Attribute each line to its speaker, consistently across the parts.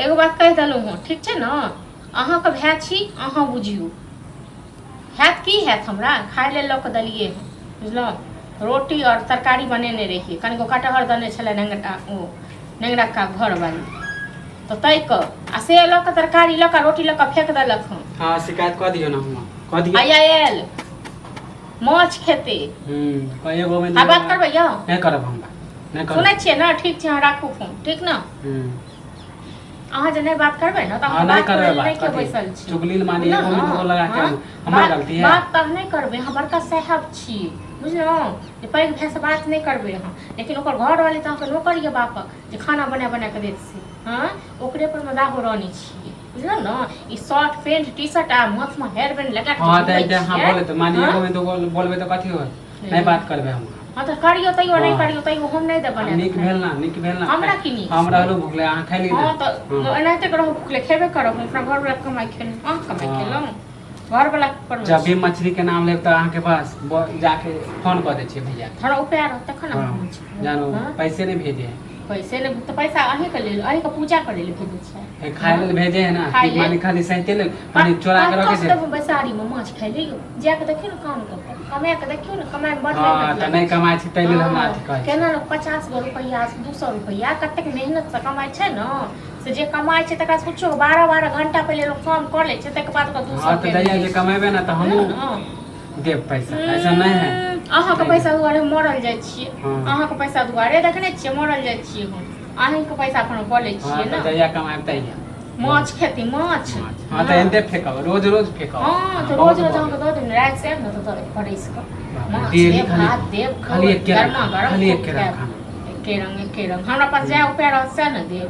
Speaker 1: एगो बात कह देलहुँ हँ ठीक छै ने अहाँके भाय छी अहाँ बुझियौ हैत की हैत हमरा खाय लेल लऽ कऽ देलियै बुझलहुँ रोटी और तरकारी बनेने रहिए कनिगो कटहर देने छलै नेंगरक्का घरवाली तो तै क आ से लऽ कऽ तरकारी लऽ कऽ रोटी लऽ कऽ फेंक देलक हँ।
Speaker 2: हाँ शिकायत कऽ दियौ ना हम कह दियौ
Speaker 1: आयल माछ खेते
Speaker 2: एगो में
Speaker 1: बात करबै यौ
Speaker 2: नहीं करब हम नहीं करब
Speaker 1: सुनै छियै ने ठीक छै राखू फोन ठीक ने अहाँ जे नहीं बात करबै ना तो हम
Speaker 2: नहीं
Speaker 1: बात
Speaker 2: करबै
Speaker 1: नहीं के बैसल छी
Speaker 2: चुगली मानी एगो में दो लगा के हमर गलती है
Speaker 1: बात तब नहीं करबै हम बड़का साहब छी बुझलहुँ जे पैघ भाई से बात नहीं करबै अहाँ लेकिन ओकर घर वाले तो अहाँके नौकर ये बापक जे खाना बना बना के देत से हाँ ओकरे पर में दाहो रानी छियै बुझलहुँ ना ई शर्ट पैंट टी शर्ट आ माथ में हेयर बैंड लगा के
Speaker 2: हां त हां बोले तो मानी एगो में दो बोलबे तो कथि होय नहीं बात करबे हम
Speaker 1: हाँ तो करियो तैयो नहीं करियो तैयो हम नहीं दे बना
Speaker 2: निक भेल ना
Speaker 1: हमरा की नी
Speaker 2: हम रहलो भूखले अहाँ खाइ ली
Speaker 1: हां तो एनाते करो भूखले खेबे करब अपना घर वाला कमाई खेल हां कमाई खेलम घर वाला पर
Speaker 2: जब भी मछली के नाम लेब त अहाँ के पास जाके फोन कर दे छी भैया
Speaker 1: थोड़ा उपाय तखन
Speaker 2: जानो पैसे नहीं भेजे
Speaker 1: पैसे ले तो पैसा अहीं के लेल अहीं के पूजा करे ले भेजे छै
Speaker 2: खाए ले भेजे है ना कि मानी खाली सहिते ले पानी चोरा के रखे छै
Speaker 1: तब बैसारी में माछ खाइ ले जा के देखियो ना काम कर कमाए के देखियो ना कमाए में बड़
Speaker 2: मेहनत त नहीं कमाई छै तै लेल हमरा अथी कहै
Speaker 1: केना लोग 50 गो रुपया 200 रुपया कतेक मेहनत से कमाई छै ना से जे कमाई छै तकरा सोचो 12 घंटा पहले लोग काम कर ले छै तक बाद का 200
Speaker 2: हां त दैया जे कमेबे ना त हमहु देब पैसा ऐसा नहीं है
Speaker 1: अहाँ के पैसा दुआरे मरल जाय छियै अहाँ के पैसा दुआरे देखने छियै मरल जाय छियै हम अहीं के पैसा अपन बोले छियै ना
Speaker 2: दैया कमाब दैया
Speaker 1: माछ खेती माछ
Speaker 2: हां त एते फेकब रोज फेकब
Speaker 1: हां तो रोज अहाँ के दो दिन रात से ना तो पड़ेस का माछ देव भात देव
Speaker 2: खाली एक
Speaker 1: गरमा गरम
Speaker 2: खाली एक खाना
Speaker 1: के रंग हमरा पास जाय उपाय रह से ना देव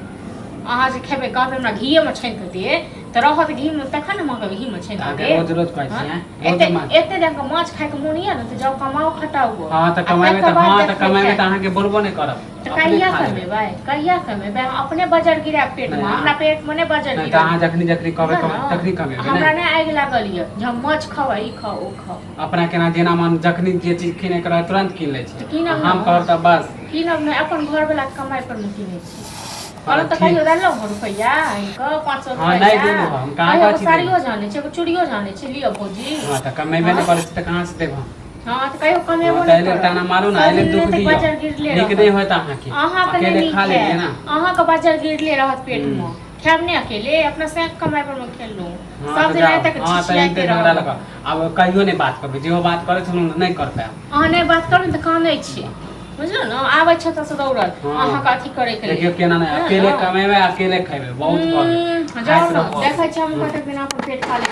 Speaker 1: अहाँ जे खेबे कहबे हमरा घी में छान के दे त रहत घी में तखन हम के घी में छान के दे
Speaker 2: रोज कहै छी
Speaker 1: एते जंग माछ खाय के मोन ये ना त जाओ कमाओ खटाओ
Speaker 2: हां त कमाबे त अहाँ के बोलबो नहीं करब
Speaker 1: त कहिया कमेबै अपने बजर गिरा पेट में हमरा पेट में नहीं बजर गिरा
Speaker 2: त अहाँ जखनी कहबे तखनी कमेबै
Speaker 1: हमरा नहीं आगि लागल ये जे हम माछ खाओ ई खाओ ओ खाओ
Speaker 2: अपना केना जेना मन जखनी जे चीज किने कर तुरंत किन लै छी हम कहब त बस
Speaker 1: किनब नहीं अपन घर वाला कमाई पर में किने छी और तो कहियो देलो रुपया इनको 500 रुपया
Speaker 2: हां नहीं देबो हम कहां का छी
Speaker 1: साड़ियो जाने छै चूड़ियो जाने छै लियो भौजी
Speaker 2: हां त कमेबे नहीं करे त कहां से देबो
Speaker 1: हां तो कहियो कमेबो नहीं
Speaker 2: पहले ताना मारू ना आइले दुख दियो निक नहीं होता अहाँ के अकेले खा लेलिए ना
Speaker 1: अहाँ का बाजार गिरले रहत पेट में खाब नहीं अकेले अपना से कमाई पर में खेल लो सब दिन रात तक छिछियाते रह
Speaker 2: अब कहियो नहीं बात करबे जो बात करे छ नहीं कर पाए
Speaker 1: अहाँ नहीं बात करू त कानै छी बुझलो ना आबै छ त से दौड़ल अहाँ का अथी करे के
Speaker 2: देखियो केना नहीं अकेले कमेबे अकेले खाइबे बहुत कर
Speaker 1: जाओ देखै छी हम कते बिना पर पेट खाली